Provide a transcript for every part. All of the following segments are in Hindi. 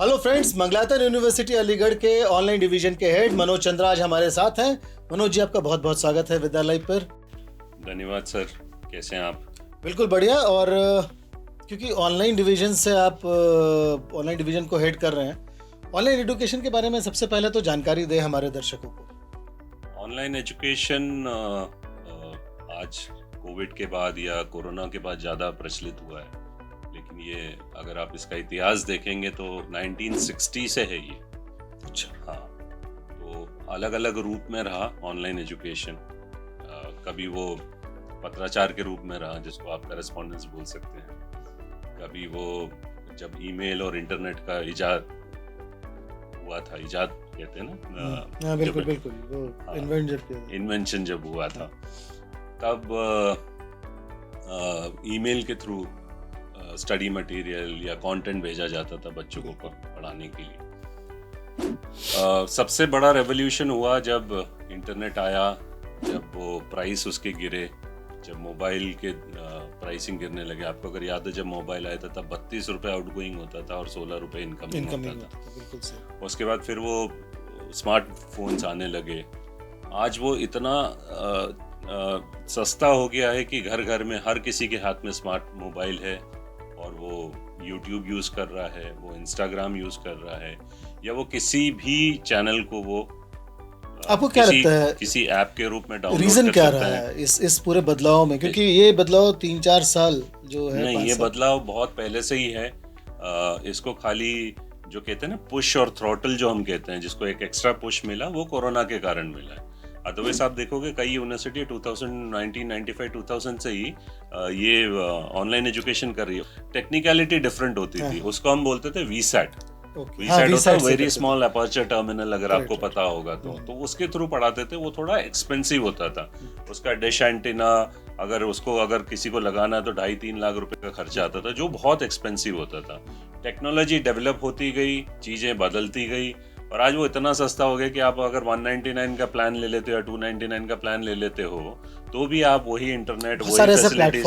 हेलो फ्रेंड्स, मंगलातन यूनिवर्सिटी अलीगढ़ के ऑनलाइन डिवीजन के हेड मनोज चंद्रा आज हमारे साथ हैं। मनोज जी, आपका बहुत बहुत स्वागत है विद्या लाइव पर। धन्यवाद सर, कैसे हैं आप? बिल्कुल बढ़िया। और क्योंकि ऑनलाइन डिवीजन से आप ऑनलाइन डिवीजन को हेड कर रहे हैं, ऑनलाइन एजुकेशन के बारे में सबसे पहले तो जानकारी दें हमारे दर्शकों को। ऑनलाइन एजुकेशन आज कोविड के बाद या कोरोना के बाद ज़्यादा प्रचलित हुआ है, लेकिन ये अगर आप इसका इतिहास देखेंगे तो 1960 से है ये। अच्छा। हाँ, तो अलग अलग रूप में रहा ऑनलाइन एजुकेशन। कभी वो पत्राचार के रूप में रहा, जिसको आप करेस्पॉन्डेंस बोल सकते हैं। कभी वो जब ईमेल और इंटरनेट का इजाद हुआ था, इजाद कहते हैं ना। हाँ, बिल्कुल बिल्कुल, वो इन्वेंशन जब हुआ था, तब ईमेल के थ्रू स्टडी मटेरियल या कंटेंट भेजा जाता था बच्चों को पढ़ाने के लिए। सबसे बड़ा रेवोल्यूशन हुआ जब इंटरनेट आया, जब वो प्राइस उसके गिरे, जब मोबाइल के प्राइसिंग गिरने लगे। आपको अगर याद है, जब मोबाइल आया था तब 32 रुपये आउटगोइंग होता था और 16 रुपये इनकमिंग होता था। बिल्कुल सही। उसके बाद फिर वो स्मार्टफोन्स आने लगे। आज वो इतना सस्ता हो गया है कि घर घर में हर किसी के हाथ में स्मार्ट मोबाइल है, और वो YouTube यूज़ कर रहा है, वो Instagram यूज़ कर रहा है, या वो किसी भी चैनल को वो आपको क्या लगता है किसी ऐप के रूप में डाउनलोड कर रीजन क्या सकता रहा है इस पूरे बदलाव में? क्योंकि ये बदलाव 3-4 साल जो है, नहीं, ये बदलाव बहुत पहले से ही है। इसको खाली जो कहते हैं ना पुश और थ्रॉटल जो हम कहते हैं, जिसको एक एक्स्ट्रा पुश मिला, वो कोरोना के कारण मिला है। अदरवाइज आप देखोगे कई यूनिवर्सिटी 1995-2000 से ही ये ऑनलाइन एजुकेशन कर रही है। टेक्निकलिटी डिफरेंट होती थी, उसको हम बोलते थे वीसैट। वीसैट होता है वेरी स्मॉल अपर्चर टर्मिनल, अगर आपको पता होगा तो उसके थ्रू पढ़ाते थे। वो थोड़ा एक्सपेंसिव होता था। उसका डिश एंटीना अगर किसी को लगाना है तो 2.5-3 लाख रुपए का खर्चा आता था, जो बहुत एक्सपेंसिव होता था। टेक्नोलॉजी डेवलप होती गई, चीजें बदलती गई, और आज वो इतना सस्ता हो गया कि आप अगर 199 का प्लान ले लेते हो या 299 का प्लान ले लेते हो, तो भी आप वही इंटरनेट, वही फैसिलिटीज,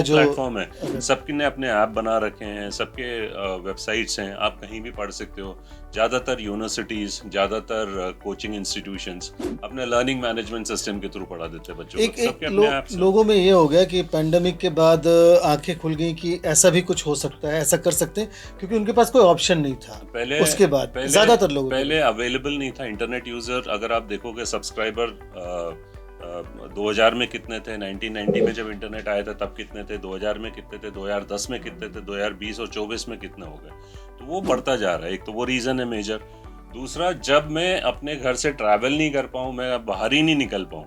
प्लेटफॉर्म है। सबके ने अपने ऐप बना रखे हैं, सबके वेबसाइट्स हैं, आप कहीं भी पढ़ सकते हो। ज़्यादातर यूनिवर्सिटीज, ज़्यादातर कोचिंग इंस्टीट्यूशंस अपने लर्निंग मैनेजमेंट सिस्टम के थ्रू पढ़ा देते हैं बच्चों को। सबके अपने ऐप्स हैं। लोगों में ये हो गया कि पैंडेमिक के बाद आंखें खुल गई कि ऐसा भी कुछ हो सकता है, ऐसा कर सकते हैं, क्योंकि उनके पास कोई ऑप्शन नहीं था। पहले उसके बाद ज्यादातर लोग पहले अवेलेबल नहीं था इंटरनेट यूजर। अगर आप देखोगे सब्सक्राइबर 2000 में कितने थे, 1990 में जब इंटरनेट आया था तब कितने थे, 2000 में कितने थे, 2010 में कितने थे, 2020 और 24 में कितने हो गए। तो वो बढ़ता जा रहा है। एक तो वो रीजन है मेजर। दूसरा, जब मैं अपने घर से ट्रैवल नहीं कर पाऊँ, मैं बाहर ही नहीं निकल पाऊँ,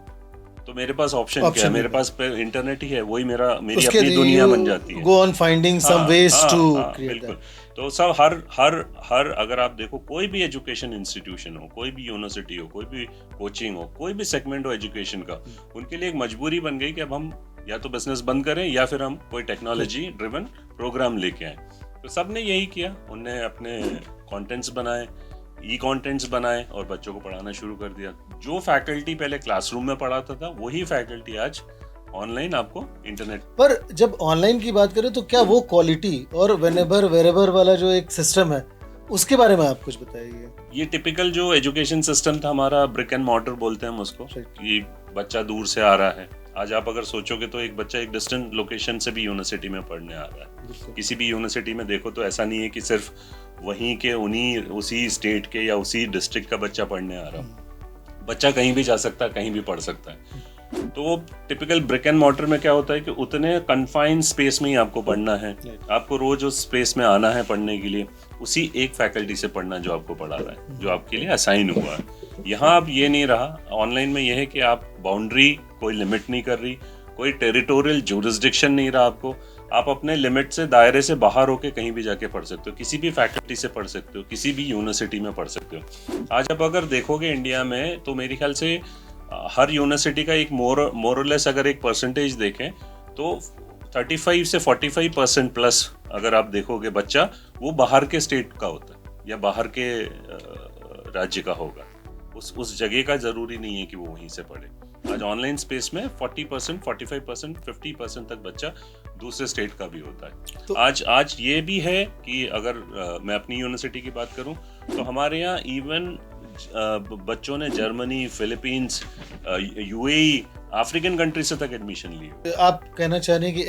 तो मेरे पास ऑप्शन क्या है? मेरे पास इंटरनेट ही है, वही मेरी अपनी दुनिया बन जाती है। Go on finding some ways to create. बिल्कुल। तो सब हर अगर आप देखो, कोई भी एजुकेशन इंस्टीट्यूशन हो, कोई भी यूनिवर्सिटी हो, कोई भी कोचिंग हो, कोई भी सेगमेंट हो एजुकेशन का, उनके लिए एक मजबूरी बन गई कि अब हम या तो बिजनेस बंद करें या फिर हम कोई टेक्नोलॉजी ड्रिवन प्रोग्राम लेके आए। तो सबने यही किया, उनने अपने कंटेंट्स बनाए, कंटेंट्स बनाए और बच्चों को पढ़ाना शुरू कर दिया। जो फैकल्टी पहले क्लासरूम में पढ़ाता था, वही फैकल्टी आज ऑनलाइन आपको इंटरनेट पर। जब ऑनलाइन की बात करें तो क्या वो क्वालिटी और व्हेनेवर वेरेवर वाला जो एक सिस्टम है, उसके बारे में आप कुछ बताइए। ये टिपिकल जो एजुकेशन सिस्टम था हमारा, ब्रिक एंड मॉर्टर बोलते हैं हम उसको, कि बच्चा दूर से आ रहा है। आज आप अगर सोचोगे तो एक बच्चा एक डिस्टेंट लोकेशन से भी यूनिवर्सिटी में पढ़ने आ रहा है। किसी भी यूनिवर्सिटी में देखो तो ऐसा नहीं है कि सिर्फ वहीं के उसी स्टेट के या उसी डिस्ट्रिक्ट का बच्चा पढ़ने आ रहा है। बच्चा कहीं भी जा सकता है, कहीं भी पढ़ सकता है। तो टिपिकल ब्रिक एंड मॉर्टर में क्या होता है कि उतने कन्फाइंड स्पेस में ही आपको पढ़ना है। आपको रोज उस स्पेस में आना है पढ़ने के लिए, उसी एक फैकल्टी से पढ़ना जो आपको पढ़ा रहा है, जो आपके लिए असाइन हुआ है। यहाँ अब ये नहीं रहा। ऑनलाइन में यह है कि आप बाउंड्री कोई लिमिट नहीं कर रही, कोई टेरिटोरियल जुरिसडिक्शन नहीं रहा आपको। आप अपने लिमिट से, दायरे से बाहर होके कहीं भी जाके पढ़ सकते हो, किसी भी फैकल्टी से पढ़ सकते हो, किसी भी यूनिवर्सिटी में पढ़ सकते हो। आज आप अगर देखोगे इंडिया में, तो मेरे ख्याल से हर यूनिवर्सिटी का एक मोरलेस अगर एक परसेंटेज देखें तो 35 से 45% प्लस अगर आप देखोगे बच्चा, वो बाहर के स्टेट का होता है या बाहर के राज्य का होगा। उस जगह का जरूरी नहीं है कि वो वहीं से पढ़े। आज ऑनलाइन स्पेस में 40%, 45%, 50% तक बच्चा दूसरे स्टेट का भी होता है। तो आज ये भी है कि अगर मैं अपनी यूनिवर्सिटी की बात करूं तो हमारे यहाँ इवन बच्चों ने Germany, Philippines, UAE, African country से तक एडमिशन लिए। आप कहना चाह रहे हैं कि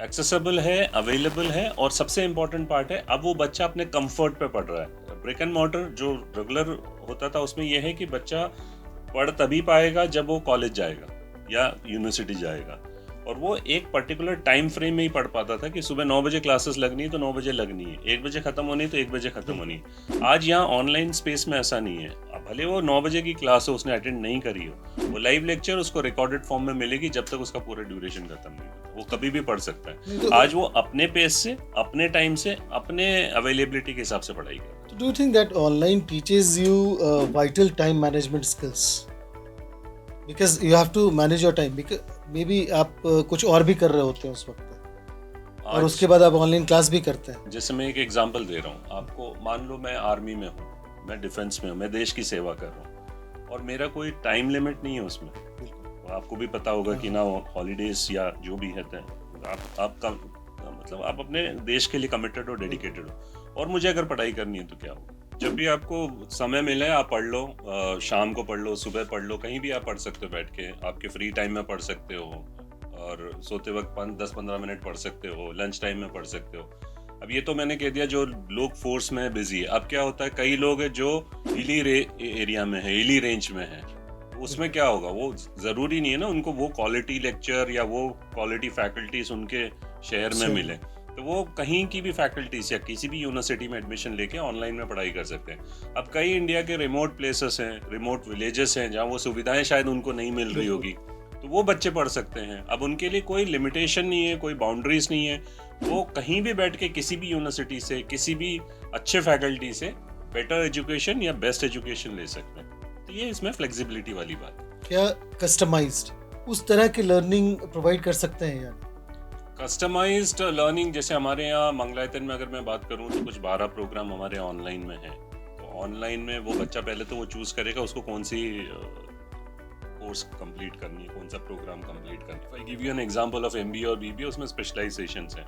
एक्सेसिबल है, अवेलेबल है, और सबसे इम्पोर्टेंट पार्ट है अब वो बच्चा अपने कंफर्ट पे पढ़ रहा है। ब्रिक एंड मॉर्टर जो रेगुलर होता था उसमें यह है कि बच्चा पढ़ तभी पाएगा जब वो कॉलेज जाएगा या यूनिवर्सिटी जाएगा, और वो एक पर्टिकुलर टाइम फ्रेम में ही पढ़ पाता था कि सुबह 9 बजे क्लासेस लगनी है तो 9 बजे लगनी है, 1 बजे खत्म होनी है तो 1 बजे खत्म होनी है। आज यहाँ ऑनलाइन स्पेस में ऐसा नहीं है। भले वो 9 बजे की क्लास हो, उसने अटेंड नहीं करी हो, वो लाइव लेक्चर उसको रिकॉर्डेड फॉर्म में मिलेगी जब तक उसका पूरा ड्यूरेशन खत्म नहीं होता, वो कभी भी पढ़ सकता है। आज वो अपने पेस से, अपने टाइम से, अपने अवेलेबिलिटी के हिसाब से पढ़ाई कर रहा है। Do you think that online teaches you vital time management skills? Because you have to manage your time, maybe आप कुछ और भी कर रहे होते हैं उस वक्त, और उसके बाद आप ऑनलाइन क्लास भी करते हैं। जैसे मैं एक एग्जांपल दे रहा हूँ आपको, मान लो मैं आर्मी में हूँ, मैं डिफेंस में हूँ, मैं देश की सेवा कर रहा हूँ, और मेरा कोई टाइम लिमिट नहीं है उसमें। आपको भी पता होगा कि ना हॉलीडेज या जो भी है आपका मतलब आप अपने देश के लिए कमिटेड हो, डेडिकेटेड हो, और मुझे अगर पढ़ाई करनी है तो क्या होगा? जब भी आपको समय मिले आप पढ़ लो, शाम को पढ़ लो, सुबह पढ़ लो, कहीं भी आप पढ़ सकते हो बैठ के, आपके फ्री टाइम में पढ़ सकते हो, और सोते वक्त 10-15 मिनट पढ़ सकते हो, लंच टाइम में पढ़ सकते हो। अब ये तो मैंने कह दिया जो लोग फोर्स में बिजी है। अब क्या होता है, कई लोग हैं जो हिली एरिया में है, हिली रेंज में है, उसमें क्या होगा, वो जरूरी नहीं है ना उनको वो क्वालिटी लेक्चर या वो क्वालिटी फैकल्टीज उनके शहर में मिले, तो वो कहीं की भी फैकल्टीज या किसी भी यूनिवर्सिटी में एडमिशन लेके ऑनलाइन में पढ़ाई कर सकते हैं। अब कई इंडिया के रिमोट प्लेसेस हैं, रिमोट विलेजेस हैं, जहाँ वो सुविधाएं शायद उनको नहीं मिल रही होगी, तो वो बच्चे पढ़ सकते हैं। अब उनके लिए कोई लिमिटेशन नहीं है, कोई बाउंड्रीज नहीं है, वो कहीं भी बैठ के किसी भी यूनिवर्सिटी से, किसी भी अच्छे फैकल्टी से बेटर एजुकेशन या बेस्ट एजुकेशन ले सकते हैं। तो ये इसमें फ्लेक्सिबिलिटी वाली बात है। क्या कस्टमाइज्ड उस तरह की लर्निंग प्रोवाइड कर सकते हैं? यानी कस्टमाइज्ड लर्निंग, जैसे हमारे यहाँ मंगलायतन में अगर मैं बात करूँ तो कुछ 12 प्रोग्राम हमारे ऑनलाइन में है। तो ऑनलाइन में वो बच्चा पहले तो वो चूज करेगा उसको कौन सी कोर्स कंप्लीट करनी है, कौन सा प्रोग्राम कंप्लीट करना है। I give you an example of MBA और बीबीए, उसमें स्पेशलाइजेशंस हैं,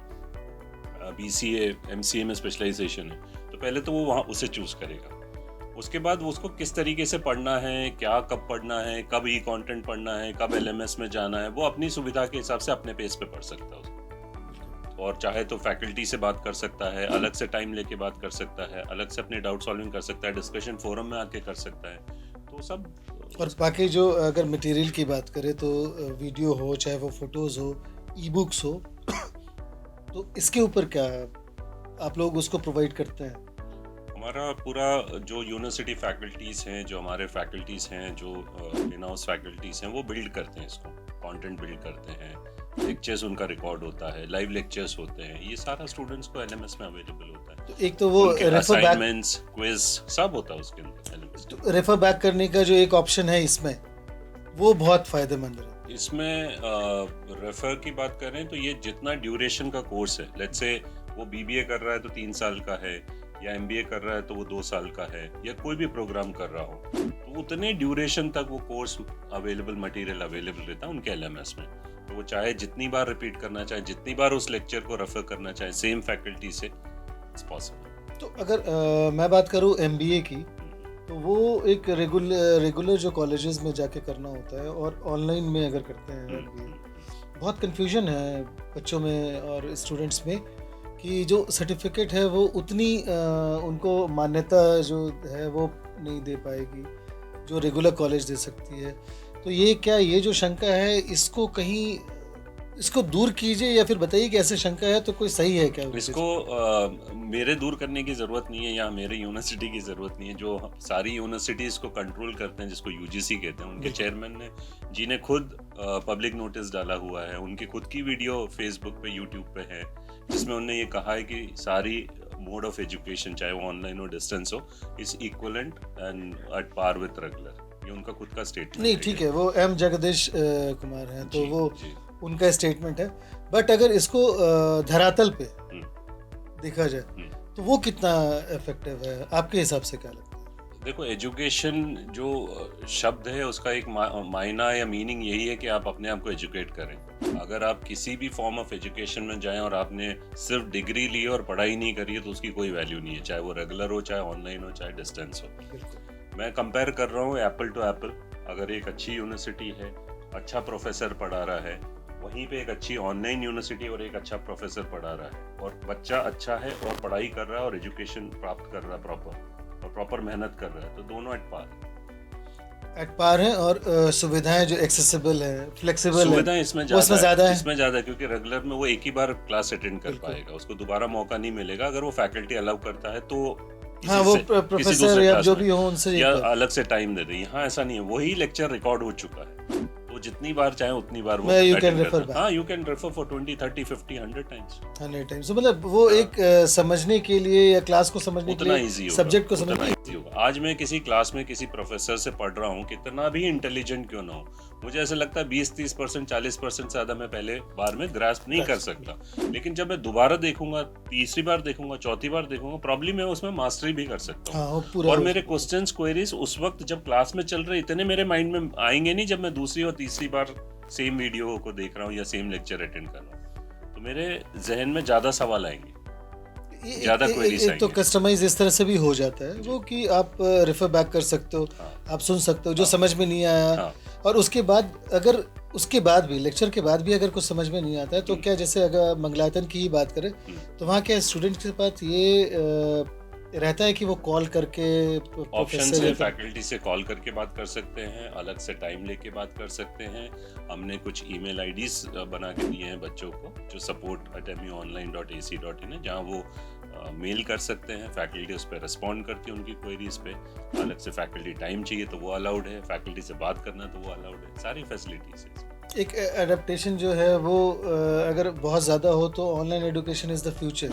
बीसीए, एमसीए में स्पेशलाइजेशन है, तो पहले तो वो वहाँ उसे चूज करेगा। उसके बाद उसको किस तरीके से पढ़ना है, क्या कब पढ़ना है, कब ई कंटेंट पढ़ना है, कब एलएमएस में जाना है, वो अपनी सुविधा के हिसाब से अपने पेस पे पढ़ सकता है। और चाहे तो फैकल्टी से बात कर सकता है, अलग से टाइम लेके बात कर सकता है, अलग से अपने डाउट सॉल्विंग कर सकता है, डिस्कशन फोरम में आके कर सकता है, तो सब। और बाकी जो अगर मटेरियल की बात करें तो वीडियो हो, चाहे वो फोटोज हो, ई बुक्स हो, तो इसके ऊपर क्या आप लोग उसको प्रोवाइड करते हैं? हमारा पूरा जो यूनिवर्सिटी फैकल्टीज हैं, जो हमारे फैकल्टीज हैं, जो इन हाउस फैकल्टीज हैं, वो बिल्ड करते हैं इसको, कंटेंट बिल्ड करते हैं, लेक्चर्स उनका रिकॉर्ड होता है, लाइव लेक्चर्स होते हैं, ये सारा स्टूडेंट्स को एलएमएस में अवेलेबल होता है। तो एक तो वो असाइनमेंट्स, क्विज सब होता है उसके अंदर एलएमएस। तो रेफर बैक करने का जो एक ऑप्शन है इसमें, वो बहुत फायदेमंद है। इसमें रेफर की बात करें तो ये जितना ड्यूरेशन का कोर्स है, लेट्स से वो बीबीए कर रहा है तो 3 साल का है, या एमबीए कर रहा है तो वो 2 साल का है, या कोई भी प्रोग्राम कर रहा हो, तो उतने ड्यूरेशन तक वो कोर्स अवेलेबल, मटेरियल अवेलेबल रहता है उनके एलएमएस में। तो वो चाहे जितनी बार रिपीट करना चाहे, जितनी बार उस लेक्चर को रेफर करना चाहे, सेम फैकल्टी से, इट्स पॉसिबल। तो अगर मैं बात करूँ एमबीए की, तो वो एक रेगुलर जो कॉलेजेस में जाके करना होता है, और ऑनलाइन में अगर करते हैं एमबीए, बहुत कन्फ्यूजन है बच्चों में और स्टूडेंट्स में कि जो सर्टिफिकेट है वो उतनी उनको मान्यता जो है वो नहीं दे पाएगी जो रेगुलर कॉलेज दे सकती है। तो ये क्या, ये जो शंका है, इसको कहीं इसको दूर कीजिए, या फिर बताइए कि ऐसे शंका है तो कोई सही है क्या? इसको मेरे दूर करने की ज़रूरत नहीं है, या मेरे यूनिवर्सिटी की ज़रूरत नहीं है। जो सारी यूनिवर्सिटीज़ को कंट्रोल करते हैं, जिसको यूजीसी कहते हैं, उनके चेयरमैन ने जी ने खुद पब्लिक नोटिस डाला हुआ है, उनकी खुद की वीडियो फेसबुक पे, यूट्यूब पे है, जिसमें उन्होंने ये कहा है कि सारी मोड ऑफ एजुकेशन, चाहे वो ऑनलाइन हो, डिस्टेंस हो, is equivalent and at par with regular. ये उनका खुद का स्टेटमेंट नहीं, ठीक है, वो एम जगदीश कुमार हैं, तो वो उनका स्टेटमेंट है। बट अगर इसको धरातल पे देखा जाए तो वो कितना इफेक्टिव है आपके हिसाब से, क्या लगता है? देखो, एजुकेशन जो शब्द है उसका एक मायना या मीनिंग यही है कि आप अपने आप को एजुकेट करें। अगर आप किसी भी फॉर्म ऑफ एजुकेशन में जाएं और आपने सिर्फ डिग्री ली और पढ़ाई नहीं करी है तो उसकी कोई वैल्यू नहीं है, चाहे वो रेगुलर हो, चाहे ऑनलाइन हो, चाहे डिस्टेंस हो। मैं कंपेयर कर रहा हूँ एप्पल टू एप्पल। अगर एक अच्छी यूनिवर्सिटी है, अच्छा प्रोफेसर पढ़ा रहा है, वहीं पे एक अच्छी ऑनलाइन यूनिवर्सिटी और एक अच्छा प्रोफेसर पढ़ा रहा है और बच्चा अच्छा है और पढ़ाई कर रहा है और एजुकेशन प्राप्त कर रहा है प्रॉपर मेहनत कर रहा है, तो दोनों एट पार है। और सुविधाएं जो एक्सेसिबल है, फ्लेक्सिबल है, सुविधाएं इसमें ज़्यादा है क्योंकि रेगुलर में वो एक ही बार क्लास अटेंड कर पाएगा, उसको दोबारा मौका नहीं मिलेगा। अगर वो फैकल्टी अलाउ करता है तो हाँ, वो प्रोफेसर या जो भी हो उनसे या अलग से टाइम दे दें। यहाँ ऐसा नहीं है, वही लेक्चर रिकॉर्ड हो चुका है, तो जितनी बार चाहे उतनी बार वो यू कैन रेफर। हाँ, you can refer for 20, 30, 50, 100 times. मतलब वो एक समझने के लिए या क्लास को समझने के लिए, सब्जेक्ट को समझने के लिए। आज मैं किसी क्लास में किसी प्रोफेसर से पढ़ रहा हूँ, कितना भी इंटेलिजेंट क्यों ना हो, मुझे ऐसा लगता है 20-30%, 40% ज्यादा मैं पहले बार में ग्रास्प नहीं कर सकता। लेकिन जब मैं दोबारा देखूंगा, तीसरी बार देखूंगा, चौथी बार देखूंगा, प्रॉब्लम है उसमें मास्टरी भी कर सकता हूँ। और मेरे क्वेश्चंस, क्वेरीज उस वक्त जब क्लास में चल रहे इतने मेरे माइंड में आएंगे नहीं, जब मैं दूसरी और तीसरी बार सेम वीडियो को देख रहा हूँ या सेम लेक्चर अटेंड कर रहा हूँ, तो मेरे जहन में ज्यादा सवाल आएंगे, ज्यादा क्वेरीज आएंगे। तो कस्टमाइज इस तरह से भी हो जाता है वो कि आप रेफर बैक कर सकते हो, आप सुन सकते हो जो समझ में नहीं आया। और उसके बाद अगर उसके बाद भी, लेक्चर के बाद भी अगर कुछ समझ में नहीं आता है तो क्या, जैसे अगर मंगलायतन की ही बात करें तो वहाँ क्या स्टूडेंट के पास ये रहता है कि वो कॉल करके, ऑप्शन से फैकल्टी से कॉल करके बात कर सकते हैं, अलग से टाइम लेके बात कर सकते हैं। हमने कुछ ईमेल आईडीज बना के दिए हैं बच्चों को, जो support@meonline.ac.in है, जहाँ वो मेल कर सकते हैं, फैकल्टी उस पर रिस्पॉन्ड करती है उनकी क्वेरीज पे। अलग से फैकल्टी टाइम चाहिए तो वो अलाउड है, फैकल्टी से बात करना तो वो अलाउड है, सारी फैसिलिटीज है। एक एडेप्टेशन जो है वो अगर बहुत ज़्यादा हो तो online education is the future.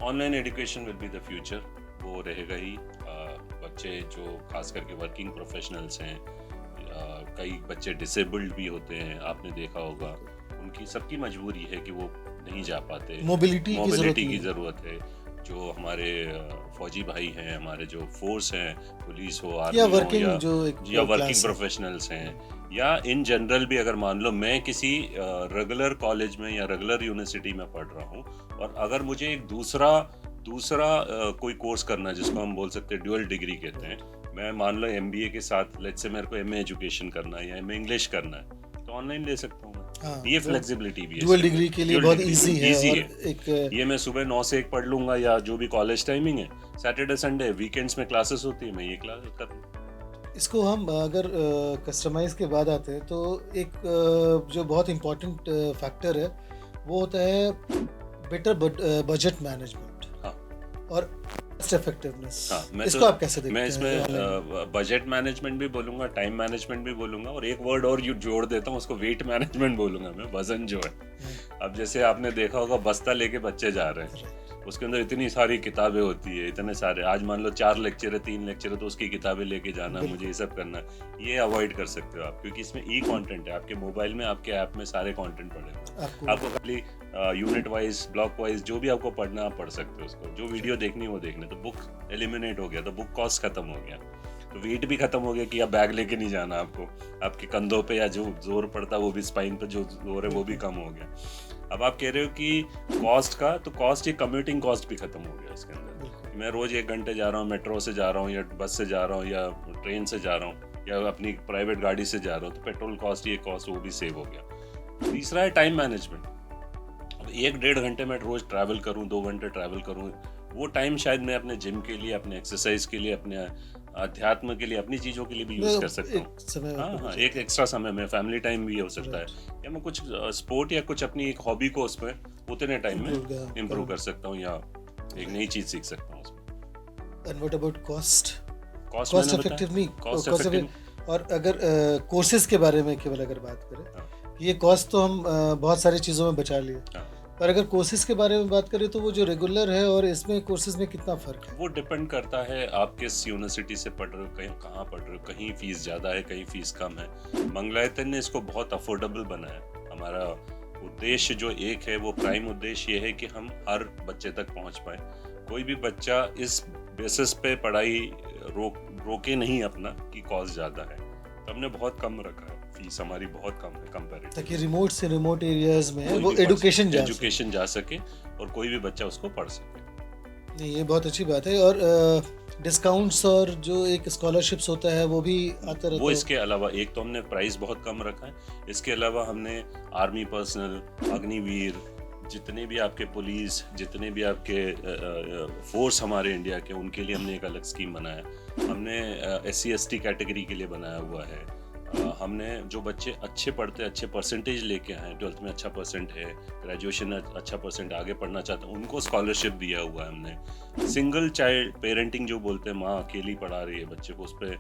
Online education will be the future, वो रहेगा ही। बच्चे जो खास करके वर्किंग प्रोफेशनल्स हैं, कई बच्चे डिसेबल्ड भी होते हैं, आपने देखा होगा, उनकी सबकी मजबूरी है कि वो नहीं जा पाते, मोबिलिटी की ज़रूरत है। जो हमारे फौजी भाई हैं, हमारे जो फोर्स हैं, पुलिस हो, आर्मी हो, या वर्किंग प्रोफेशनल्स हैं, या इन जनरल भी अगर मान लो मैं किसी रेगुलर कॉलेज में या रेगुलर यूनिवर्सिटी में पढ़ रहा हूँ और अगर मुझे एक दूसरा कोई कोर्स करना है जिसको हम बोल सकते हैं ड्यूअल डिग्री कहते हैं, मैं मान लो MBA के साथ लेट्स से मेरे को MA एजुकेशन करना है या MA इंग्लिश करना है, तो ऑनलाइन ले सकता हूँ। ये फ्लेक्सिबिलिटी भी है, ड्यूअल डिग्री के लिए बहुत इजी है। ये मैं सुबह 9 से 1 पढ़ लूंगा या जो भी कॉलेज टाइमिंग है, सैटरडे संडे वीकेंड्स में क्लासेस होती है, मैं ये क्लास कर लूँ। इसको हम अगर कस्टमाइज के बाद आते हैं तो एक जो बहुत इम्पोर्टेंट फैक्टर है वो होता है बेटर बजट मैनेजमेंट और कॉस्ट इफेक्टिवनेस। इसको आप कैसे देखते हैं? मैं इसमें बजट मैनेजमेंट भी बोलूंगा, टाइम मैनेजमेंट भी बोलूंगा, और एक वर्ड और जोड़ देता हूँ, उसको वेट मैनेजमेंट बोलूंगा मैं, वजन जो है। अब जैसे आपने देखा होगा बस्ता लेके बच्चे जा रहे हैं, उसके अंदर इतनी सारी किताबें होती है, इतने सारे, आज मान लो 4 लेक्चर है, 3 लेक्चर है, तो उसकी किताबें लेके जाना, मुझे ये सब करना, ये अवॉइड कर सकते हो आप, क्योंकि इसमें कंटेंट है, आपके मोबाइल में, आपके ऐप में सारे कंटेंट पड़ेगा। आपको खाली यूनिट वाइज, ब्लॉक वाइज जो भी आपको पढ़ना आप पढ़ सकते हो उसको, जो वीडियो देखनी वो देखने, तो बुक एलिमिनेट हो गया, तो बुक कॉस्ट खत्म हो गया, तो वेट भी खत्म हो गया कि आप बैग लेके नहीं जाना आपको, आपके कंधों पे या जो जोर पड़ता है वो भी, स्पाइन पे जो जोर है वो भी कम हो गया। अब आप कह रहे हो कि कॉस्ट का, तो कॉस्ट, ये कम्यूटिंग कॉस्ट भी खत्म हो गया इसके अंदर। मैं रोज 1 घंटे जा रहा हूँ, मेट्रो से जा रहा हूँ या बस से जा रहा हूँ या ट्रेन से जा रहा हूँ या अपनी प्राइवेट गाड़ी से जा रहा हूँ, तो पेट्रोल कॉस्ट, ये कॉस्ट वो भी सेव हो गया। तीसरा है टाइम मैनेजमेंट। अब 1-1.5 घंटे मैं रोज ट्रैवल करूँ, 2 घंटे ट्रैवल करूँ, वो टाइम शायद मैं अपने जिम के लिए, अपने एक्सरसाइज के लिए, अपने अध्यात्म के लिए, अपनी चीजों के लिए भी यूज कर सकता हूँ। हाँ, एक एक्स्ट्रा समय में फैमिली टाइम भी हो सकता है, या मैं कुछ स्पोर्ट या कुछ अपनी एक हॉबी को उसमें उतने टाइम में इम्प्रूव कर सकता हूँ या एक नई चीज सीख सकता हूँ उसमें। And what about cost? Cost effective। और अगर कोर्सेज के बारे में केवल अगर बात करें, ये कॉस्ट तो हम बहुत सारी चीज़ों में बचा लिए, पर अगर कोर्सेज के बारे में बात करें तो वो जो रेगुलर है और इसमें कोर्सेज में कितना फर्क है? वो डिपेंड करता है आप किस यूनिवर्सिटी से पढ़ रहे हो, कहीं कहाँ पढ़ रहे हो, कहीं फीस ज़्यादा है, कहीं फीस कम है। मंगलायतन ने इसको बहुत अफोर्डेबल बनाया। हमारा उद्देश्य जो एक है, वो प्राइम उद्देश्य ये है कि हम हर बच्चे तक पहुँच पाए। कोई भी बच्चा इस बेसिस पे पढ़ाई रोक रोके नहीं अपना कि कॉस्ट ज़्यादा है, तो हमने बहुत कम रखा है, फीस हमारी बहुत कम है कंपैरेटिव, ताकि रिमोट से रिमोट एरियाज में वो एजुकेशन जा सके और कोई भी बच्चा उसको पढ़ सके। नहीं, ये बहुत अच्छी बात है। और डिस्काउंट्स और जो एक स्कॉलरशिप्स होता है वो भी आता रहता है। वो इसके अलावा एक तो हमने प्राइस बहुत कम रखा है, इसके अलावा हमने आर्मी पर्सनल, अग्निवीर, जितने भी आपके पुलिस, जितने भी आपके फोर्स हमारे इंडिया के, उनके लिए हमने एक अलग स्कीम बनाया। हमने SC/ST कैटेगरी के लिए बनाया हुआ है। हमने जो बच्चे अच्छे पढ़ते, अच्छे परसेंटेज लेके आए, 12th में अच्छा परसेंट है, ग्रेजुएशन में अच्छा परसेंट, आगे पढ़ना चाहते हैं, उनको स्कॉलरशिप दिया हुआ है हमने। सिंगल चाइल्ड पेरेंटिंग जो बोलते हैं, माँ अकेली पढ़ा रही है बच्चे को, उस पर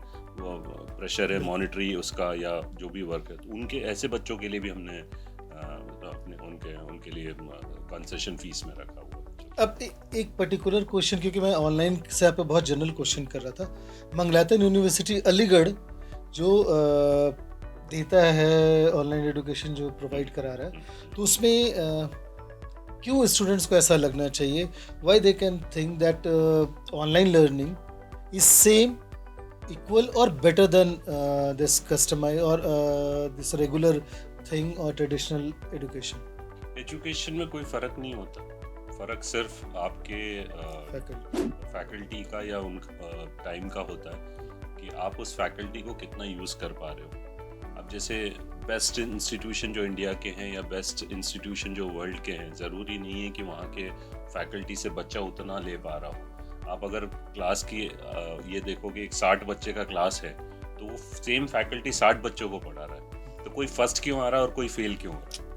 प्रेशर है मॉनिटरी उसका या जो भी वर्क है, तो उनके ऐसे बच्चों के लिए भी हमने अपने उनके लिए कंसेशन फीस में रखा हुआ है। अब एक पर्टिकुलर क्वेश्चन, क्योंकि मैं ऑनलाइन से आप पे बहुत जनरल क्वेश्चन कर रहा था, मंगलातन यूनिवर्सिटी अलीगढ़ जो देता है ऑनलाइन एजुकेशन, जो प्रोवाइड करा रहा है, तो उसमें क्यों स्टूडेंट्स को ऐसा लगना चाहिए, why they can think that online learning is same, equal और बेटर देन दिस कस्टमाइज और दिस रेगुलर थिंग और ट्रेडिशनल एजुकेशन में कोई फ़र्क नहीं होता, फ़र्क सिर्फ आपके फैकल्टी का या उन टाइम का होता है कि आप उस फैकल्टी को कितना यूज़ कर पा रहे हो। अब जैसे बेस्ट इंस्टीट्यूशन जो इंडिया के हैं या बेस्ट इंस्टीट्यूशन जो वर्ल्ड के हैं, ज़रूरी नहीं है कि वहाँ के फैकल्टी से बच्चा उतना ले पा रहा हो। आप अगर क्लास की ये देखोगे, एक 60 बच्चे का क्लास है, तो वो सेम फैकल्टी 60 बच्चों को पढ़ा रहा है, तो कोई फर्स्ट क्यों आ रहा है और कोई फेल क्यों हो रहा है?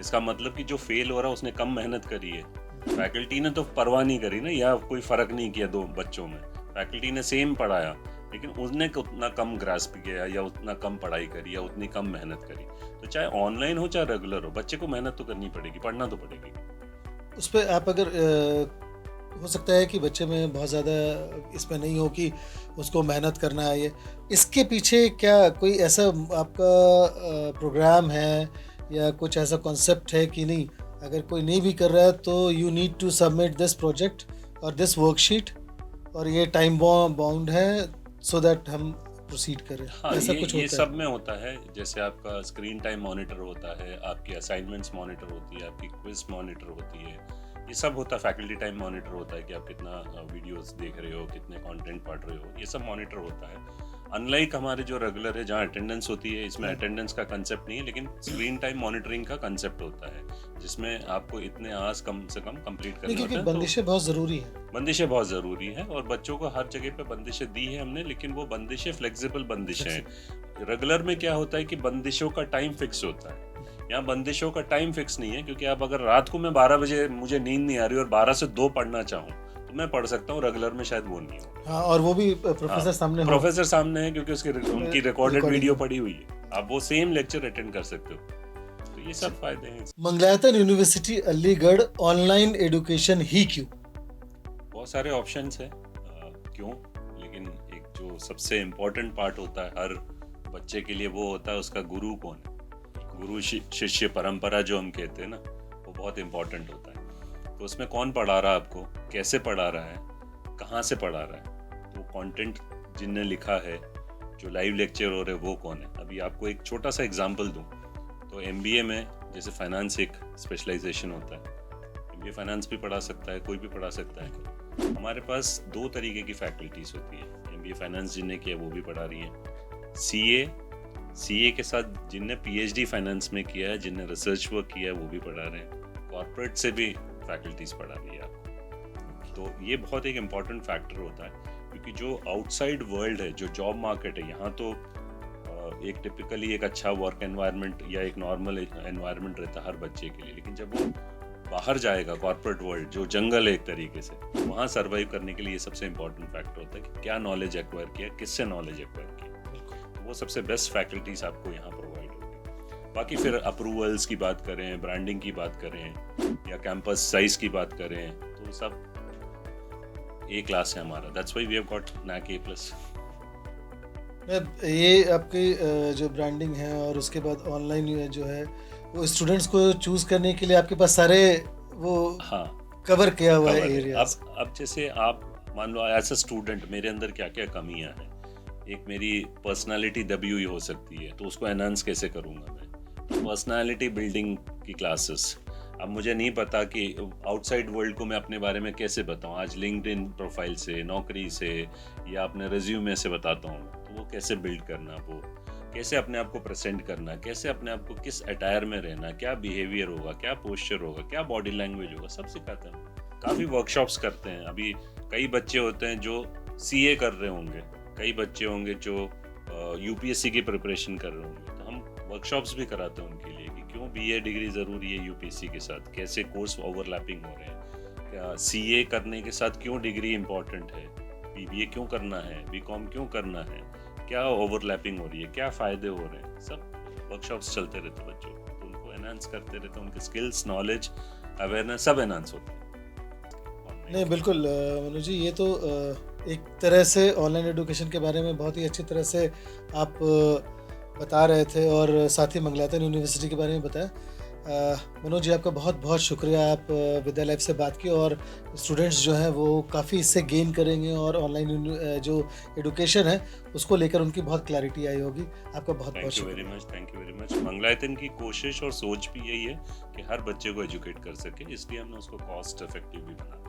इसका मतलब कि जो फेल हो रहा है उसने कम मेहनत करी है, फैकल्टी ने तो परवाह नहीं करी ना, या कोई फ़र्क नहीं किया दो बच्चों में, फैकल्टी ने सेम पढ़ाया, लेकिन उसने उतना कम ग्रास्प किया या उतना कम पढ़ाई करी या उतनी कम मेहनत करी। तो चाहे ऑनलाइन हो चाहे रेगुलर हो, बच्चे को मेहनत तो करनी पड़ेगी, पढ़ना तो पड़ेगी। उस पर आप अगर हो सकता है कि बच्चे में बहुत ज़्यादा इसमें नहीं हो कि उसको मेहनत करना है, ये इसके पीछे क्या कोई ऐसा आपका प्रोग्राम है या कुछ ऐसा कॉन्सेप्ट है कि नहीं, अगर कोई नहीं भी कर रहा है तो you need to submit this project और दिस वर्कशीट और ये टाइम बाउंड है, सो दैट हम प्रोसीड करें? हाँ, ऐसा ये, कुछ ये होता सब में होता है। जैसे आपका स्क्रीन टाइम मॉनिटर होता है, आपकी असाइनमेंट्स मॉनिटर होती है, आपकी क्विज मॉनिटर होती है, ये सब होता है। फैकल्टी टाइम मॉनिटर होता है कि आप कितना वीडियोस देख रहे हो, कितने कंटेंट पढ़ रहे हो, ये सब मॉनिटर होता है। अनलाइक हमारे जो रेगुलर है जहाँ अटेंडेंस होती है, इसमें अटेंडेंस का कंसेप्ट नहीं है, लेकिन स्क्रीन टाइम मॉनिटरिंग का कंसेप्ट होता है, जिसमें आपको इतने आवर्स कम से कम कंप्लीट करने होते हैं। बंदिशें बहुत ज़रूरी है, बंदिशें बहुत ज़रूरी है, और बच्चों को हर जगह पे बंदिशें दी है हमने, लेकिन वो बंदिशें फ्लेक्सिबल बंदिशें हैं। रेगुलर में क्या होता है कि बंदिशों का टाइम फिक्स होता है, यहाँ बंदिशों का टाइम फिक्स नहीं है, क्योंकि आप अगर रात को मैं 12 बजे मुझे नींद नहीं आ रही और 12 से 2 पढ़ना चाहूँ तो मैं पढ़ सकता हूँ, रेगुलर में शायद वो नहीं हो। हाँ, और वो भी प्रोफेसर सामने है, क्योंकि उनकी रिकॉर्डेड वीडियो पड़ी हुई है, आप वो सेम लेक्चर अटेंड कर सकते हो। तो ये सब फायदे हैं। Mangalayatan university Aligarh online education ही क्यों? बहुत सारे ऑप्शंस हैं क्यों, लेकिन एक जो सबसे इम्पोर्टेंट पार्ट होता है हर बच्चे के लिए, वो होता है उसका गुरु कौन है। गुरु शिष्य परंपरा जो हम कहते हैं ना, वो बहुत इम्पोर्टेंट होता है। तो उसमें कौन पढ़ा रहा है आपको, कैसे पढ़ा रहा है, कहाँ से पढ़ा रहा है, वो कंटेंट जिनने लिखा है, जो लाइव लेक्चर हो रहे वो कौन है। अभी आपको एक छोटा सा एग्जांपल दूं तो MBA में जैसे फाइनेंस एक स्पेशलाइजेशन होता है, MBA फाइनेंस भी पढ़ा सकता है, कोई भी पढ़ा सकता है। हमारे पास 2 तरीके की फैकल्टीज होती है। MBA फाइनेंस जिनने किया वो भी पढ़ा रही है, CA के साथ जिनने PhD फाइनेंस में किया है, जिनने रिसर्च वर्क किया है वो भी पढ़ा रहे हैं, कॉर्पोरेट से भी फैकल्टीज पढ़ा रही है आपको। तो ये बहुत एक इम्पॉर्टेंट फैक्टर होता है, क्योंकि जो आउटसाइड वर्ल्ड है, जो जॉब मार्केट है, यहाँ तो एक टिपिकली एक अच्छा वर्क एनवायरनमेंट या एक नॉर्मल एनवायरनमेंट रहता है हर बच्चे के लिए, लेकिन जब वो बाहर जाएगा कॉर्पोरेट वर्ल्ड, जो जंगल है एक तरीके से, वहाँ सर्वाइव करने के लिए ये सबसे इम्पोर्टेंट फैक्टर होता है कि क्या नॉलेज एक्वायर किया, किससे नॉलेज एक्वायर किया। तो वो सबसे बेस्ट फैकल्टीज आपको यहाँ प्रोवाइड होगी। बाकी फिर अप्रूवल्स की बात करें, ब्रांडिंग की बात करें या कैंपस साइज की बात करें, तो सब A क्लास है हमारा। That's why we have got NAC A+। ये आपकी जो ब्रांडिंग है और उसके बाद ऑनलाइन जो है, वो स्टूडेंट्स को चूज करने के लिए आपके पास सारे वो कवर किया हुआ है एरिया। अब जैसे आप मान लो एज अ स्टूडेंट मेरे अंदर क्या क्या कमियां हैं, एक मेरी पर्सनालिटी दबी हुई हो सकती है, तो उसको एनहांस कैसे करूँगा मैं? तो पर्सनालिटी बिल्डिंग की क्लासेस। अब मुझे नहीं पता कि आउटसाइड वर्ल्ड को मैं अपने बारे में कैसे बताऊँ। आज लिंक्डइन प्रोफाइल से, नौकरी से या अपने रिज्यूमे से बताता हूँ, तो वो कैसे बिल्ड करना, वो कैसे अपने आप को प्रेजेंट करना, कैसे अपने आप को किस अटायर में रहना, क्या बिहेवियर होगा, क्या पोस्चर होगा, क्या बॉडी लैंग्वेज होगा, सब सिखाते हैं। काफ़ी वर्कशॉप्स करते हैं। अभी कई बच्चे होते हैं जो सीए कर रहे होंगे, कई बच्चे होंगे जो यूपीएससी की प्रिपरेशन कर रहे होंगे, तो हम वर्कशॉप्स भी कराते हैं उनके लिए कि क्यों बीए डिग्री ज़रूरी है यूपीएससी के साथ, कैसे कोर्स ओवरलैपिंग हो रहे हैं, क्या सीए करने के साथ क्यों डिग्री इंपॉर्टेंट है, बीबीए क्यों करना है, बीकॉम क्यों करना है, क्या ओवरलैपिंग हो रही है, क्या फ़ायदे हो रहे हैं, सब वर्कशॉप्स चलते रहते बच्चों को, तो उनको एनहांस करते रहते हैं, उनके स्किल्स, नॉलेज, अवेयरनेस सब एनहांस होते हैं। नहीं बिल्कुल मनोज जी, ये तो एक तरह से ऑनलाइन एजुकेशन के बारे में बहुत ही अच्छी तरह से आप बता रहे थे और साथ ही मंगलातन यूनिवर्सिटी के बारे में बताया। मनोज जी, आपका बहुत बहुत शुक्रिया, आप विद्या लाइफ से बात की और स्टूडेंट्स जो हैं वो काफ़ी इससे गेन करेंगे और ऑनलाइन जो एजुकेशन है उसको लेकर उनकी बहुत क्लैरिटी आई होगी। आपका बहुत बहुत शुक्रिया। Thank you very much. Mangalayatan की कोशिश और सोच भी यही है कि हर बच्चे को एजुकेट कर सके, इसलिए हमने उसको कॉस्ट इफेक्टिव भी बना।